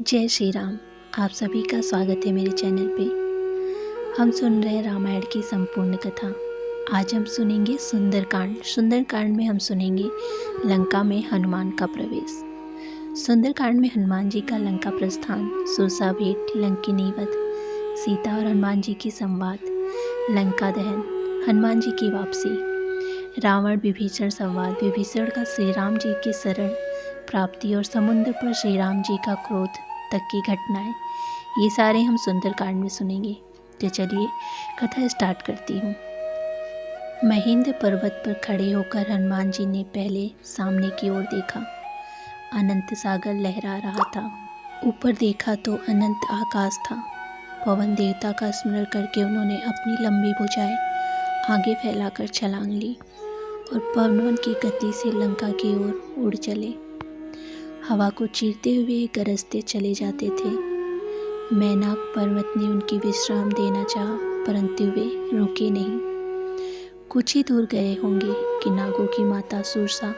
जय श्री राम। आप सभी का स्वागत है मेरे चैनल पे। हम सुन रहे हैं रामायण की संपूर्ण कथा। आज हम सुनेंगे सुंदरकांड। सुंदरकांड में हम सुनेंगे लंका में हनुमान का प्रवेश। सुंदरकांड में हनुमान जी का लंका प्रस्थान, सुरसा भेंट, लंकिनी वध, सीता और हनुमान जी की संवाद, लंका दहन, हनुमान जी की वापसी, रावण विभीषण संवाद, विभीषण का श्री राम जी की शरण प्राप्ति और समुद्र पर श्री राम जी का क्रोध तक की घटनाएं, ये सारे हम सुंदरकांड में सुनेंगे। तो चलिए कथा स्टार्ट करती हूँ। महेंद्र पर्वत पर खड़े होकर हनुमान जी ने पहले सामने की ओर देखा। अनंत सागर लहरा रहा था। ऊपर देखा तो अनंत आकाश था। पवन देवता का स्मरण करके उन्होंने अपनी लंबी भुजाएं आगे फैलाकर छलांग ली और पवन की गति से लंका की ओर उड़ चले। हवा को चीरते हुए गरजते चले जाते थे। मैनाक पर्वत ने उनकी विश्राम देना चाहा, परंतु वे रुके नहीं। कुछ ही दूर गए होंगे कि नागों की माता सुरसा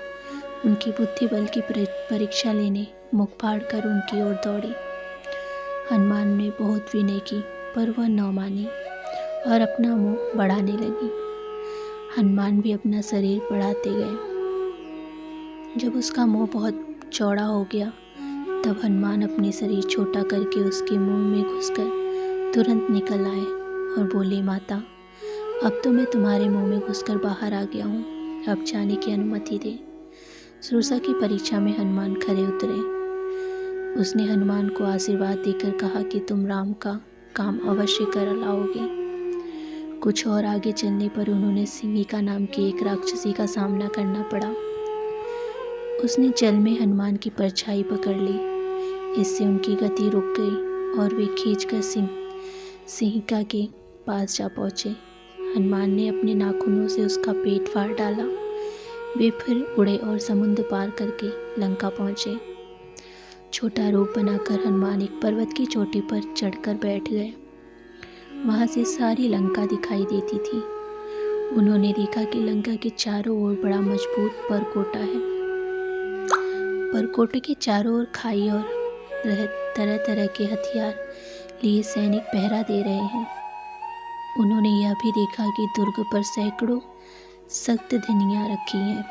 उनकी बुद्धि बल की परीक्षा लेने मुख फाड़ कर उनकी ओर दौड़ी। हनुमान ने बहुत विनय की, पर वह न मानी और अपना मुंह बढ़ाने लगी। हनुमान भी अपना शरीर बढ़ाते गए। जब उसका मुंह बहुत चौड़ा हो गया, तब हनुमान अपने शरीर छोटा करके उसके मुंह में घुसकर तुरंत निकल आए और बोले, माता, अब तो मैं तुम्हारे मुंह में घुसकर बाहर आ गया हूँ, अब जाने की अनुमति दे। सुरसा की परीक्षा में हनुमान खरे उतरे। उसने हनुमान को आशीर्वाद देकर कहा कि तुम राम का काम अवश्य कर लाओगे। कुछ और आगे चलने पर उन्होंने सिंहिका नाम की एक राक्षसी का सामना करना पड़ा। उसने जल में हनुमान की परछाई पकड़ ली। इससे उनकी गति रुक गई और वे खींचकर सिंहिका के पास जा पहुँचे। हनुमान ने अपने नाखूनों से उसका पेट फाड़ डाला। वे फिर उड़े और समुद्र पार करके लंका पहुँचे। छोटा रूप बनाकर हनुमान एक पर्वत की चोटी पर चढ़कर बैठ गए। वहाँ से सारी लंका दिखाई देती थी। उन्होंने देखा कि लंका के चारों ओर बड़ा मजबूत परकोटा है। परकोटे के चारों ओर खाई और तरह तरह के हथियार लिए सैनिक पहरा दे रहे हैं। उन्होंने यह भी देखा कि दुर्ग पर सैकड़ों सख्त धनियाँ रखी हैं।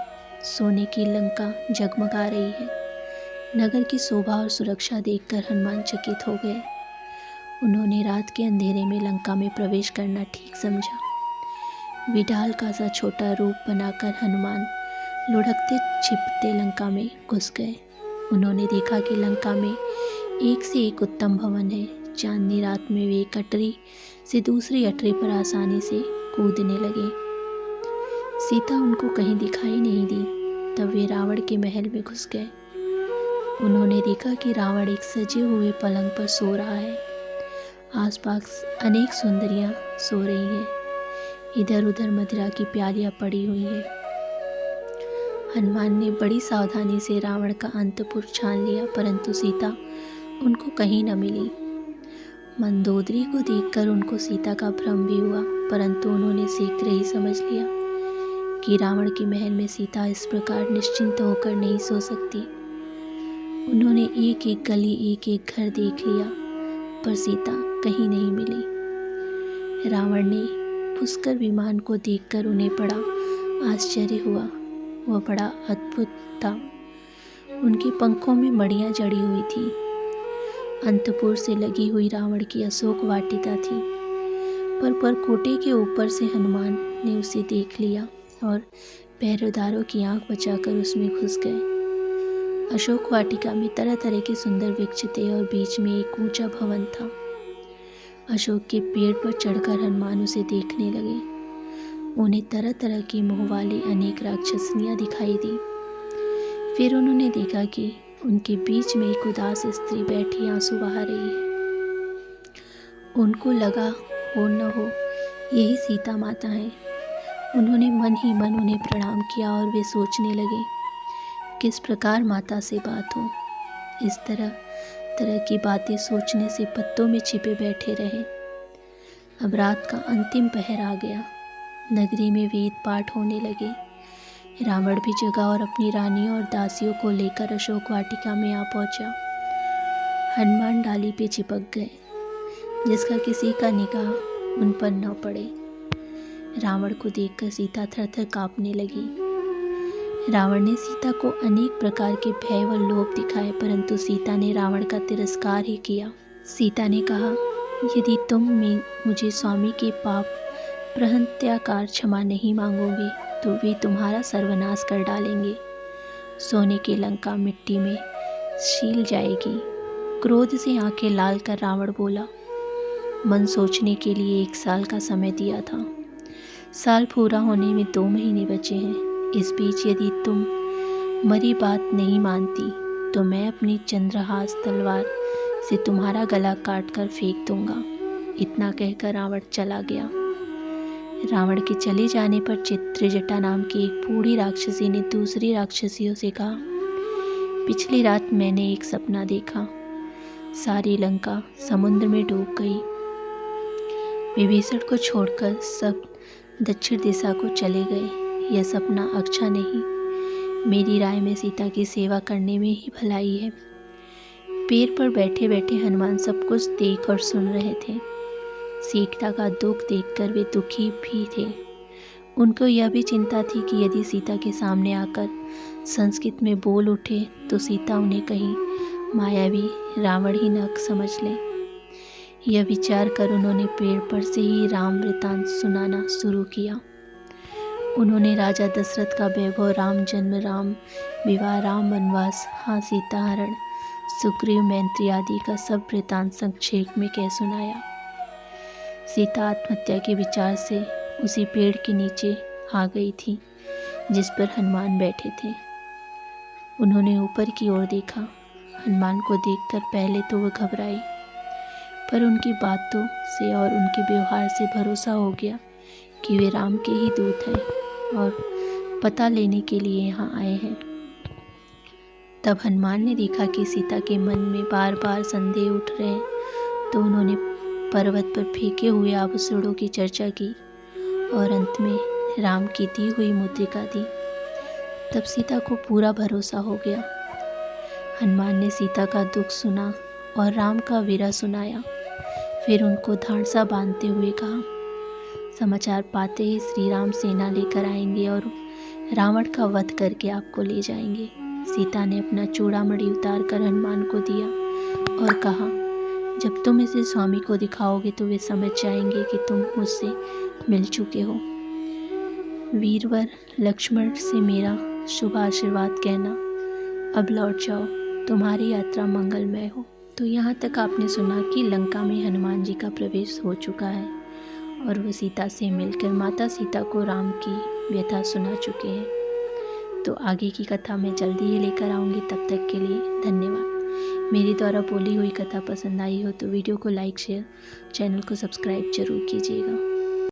सोने की लंका जगमगा रही है। नगर की शोभा और सुरक्षा देखकर हनुमान चकित हो गए। उन्होंने रात के अंधेरे में लंका में प्रवेश करना ठीक समझा। विडाल का सा छोटा रूप बनाकर हनुमान लुढ़कते छिपते लंका में घुस गए। उन्होंने देखा कि लंका में एक से एक उत्तम भवन है। चांदनी रात में वे एक अटरी से दूसरी अटरी पर आसानी से कूदने लगे। सीता उनको कहीं दिखाई नहीं दी। तब वे रावण के महल में घुस गए। उन्होंने देखा कि रावण एक सजे हुए पलंग पर सो रहा है। आसपास अनेक सुंदरियां सो रही हैं। इधर उधर मदिरा की प्यालियां पड़ी हुई हैं। हनुमान ने बड़ी सावधानी से रावण का अंतपुर छान लिया, परंतु सीता उनको कहीं न मिली। मंदोदरी को देखकर उनको सीता का भ्रम भी हुआ, परंतु उन्होंने शीघ्र ही समझ लिया कि रावण के महल में सीता इस प्रकार निश्चिंत होकर नहीं सो सकती। उन्होंने एक एक गली, एक एक घर देख लिया, पर सीता कहीं नहीं मिली। रावण ने पुष्कर विमान को देखकर उन्हें बड़ा आश्चर्य हुआ। वह बड़ा अद्भुत था। उनके पंखों में मड़ियाँ जड़ी हुई थी। अंतपुर से लगी हुई रावण की अशोक वाटिका थी, पर परकोटे के ऊपर से हनुमान ने उसे देख लिया और पहरेदारों की आंख बचाकर उसमें घुस गए। अशोक वाटिका में तरह तरह के सुंदर वृक्ष थे और बीच में एक ऊंचा भवन था। अशोक के पेड़ पर चढ़कर हनुमान उसे देखने लगे। उन्हें तरह तरह की मुँह वाली अनेक राक्षसनियाँ दिखाई दी। फिर उन्होंने देखा कि उनके बीच में एक उदास स्त्री बैठी आंसू बहा रही है। उनको लगा, हो न हो यही सीता माता है। उन्होंने मन ही मन उन्हें प्रणाम किया और वे सोचने लगे, किस प्रकार माता से बात हो। इस तरह तरह की बातें सोचने से पत्तों में छिपे बैठे रहे। अब रात का अंतिम पहर आ गया। नगरी में वेद पाठ होने लगे। रावण भी जगा और अपनी रानियों और दासियों को लेकर अशोक वाटिका में आ पहुंचा। हनुमान डाली पे चिपक गए, जिसका किसी का निगाह उन पर न पड़े। रावण को देखकर सीता थर-थर कांपने लगी। रावण ने सीता को अनेक प्रकार के भय व लोभ दिखाए, परंतु सीता ने रावण का तिरस्कार ही किया। सीता ने कहा, यदि तुम मुझे स्वामी के पाप प्रहत्याकार क्षमा नहीं मांगोगे तो वे तुम्हारा सर्वनाश कर डालेंगे। सोने की लंका मिट्टी में शील जाएगी। क्रोध से आंखें लाल कर रावण बोला, मन सोचने के लिए 1 साल का समय दिया था। साल पूरा होने में 2 महीने बचे हैं। इस बीच यदि तुम मरी बात नहीं मानती तो मैं अपनी चंद्रहास तलवार से तुम्हारा गला काट कर फेंक दूंगा। इतना कहकर रावण चला गया। रावण के चले जाने पर चित्रजटा नाम की एक बूढ़ी राक्षसी ने दूसरी राक्षसियों से कहा, पिछली रात मैंने एक सपना देखा। सारी लंका समुद्र में डूब गई। विभीषण को छोड़कर सब दक्षिण दिशा को चले गए। यह सपना अच्छा नहीं। मेरी राय में सीता की सेवा करने में ही भलाई है। पेड़ पर बैठे बैठे हनुमान सब कुछ देख और सुन रहे थे। सीता का दुख देखकर वे दुखी भी थे। उनको यह भी चिंता थी कि यदि सीता के सामने आकर संस्कृत में बोल उठे तो सीता उन्हें कहीं मायावी रावण ही न समझ ले। यह विचार कर उन्होंने पेड़ पर से ही राम वृतांत सुनाना शुरू किया। उन्होंने राजा दशरथ का वैभव, राम जन्म, राम विवाह, राम वनवास, हाँ सीता हरण, सुग्रीव मैत्री आदि का सब वृतांत संक्षेप में कह सुनाया। सीता आत्महत्या के विचार से उसी पेड़ के नीचे आ गई थी जिस पर हनुमान बैठे थे। उन्होंने ऊपर की ओर देखा। हनुमान को देखकर पहले तो वह घबराई, पर उनकी बातों से और उनके व्यवहार से भरोसा हो गया कि वे राम के ही दूत हैं और पता लेने के लिए यहाँ आए हैं। तब हनुमान ने देखा कि सीता के मन में बार बार संदेह उठ रहे हैं, तो उन्होंने पर्वत पर फेंके हुए आभूषणों की चर्चा की और अंत में राम की दी हुई मुद्रिका दी। तब सीता को पूरा भरोसा हो गया। हनुमान ने सीता का दुख सुना और राम का विरह सुनाया। फिर उनको धाड़सा बांधते हुए कहा, समाचार पाते ही श्री राम सेना लेकर आएंगे और रावण का वध करके आपको ले जाएंगे। सीता ने अपना चूड़ामणि उतार कर हनुमान को दिया और कहा, जब तुम इसे स्वामी को दिखाओगे तो वे समझ जाएंगे कि तुम मुझसे मिल चुके हो। वीरवर लक्ष्मण से मेरा शुभ आशीर्वाद कहना। अब लौट जाओ, तुम्हारी यात्रा मंगलमय हो। तो यहाँ तक आपने सुना कि लंका में हनुमान जी का प्रवेश हो चुका है और वो सीता से मिलकर माता सीता को राम की व्यथा सुना चुके हैं। तो आगे की कथा मैं जल्दी ही लेकर आऊँगी। तब तक के लिए धन्यवाद। मेरी द्वारा बोली हुई कथा पसंद आई हो तो वीडियो को लाइक, शेयर, चैनल को सब्सक्राइब जरूर कीजिएगा।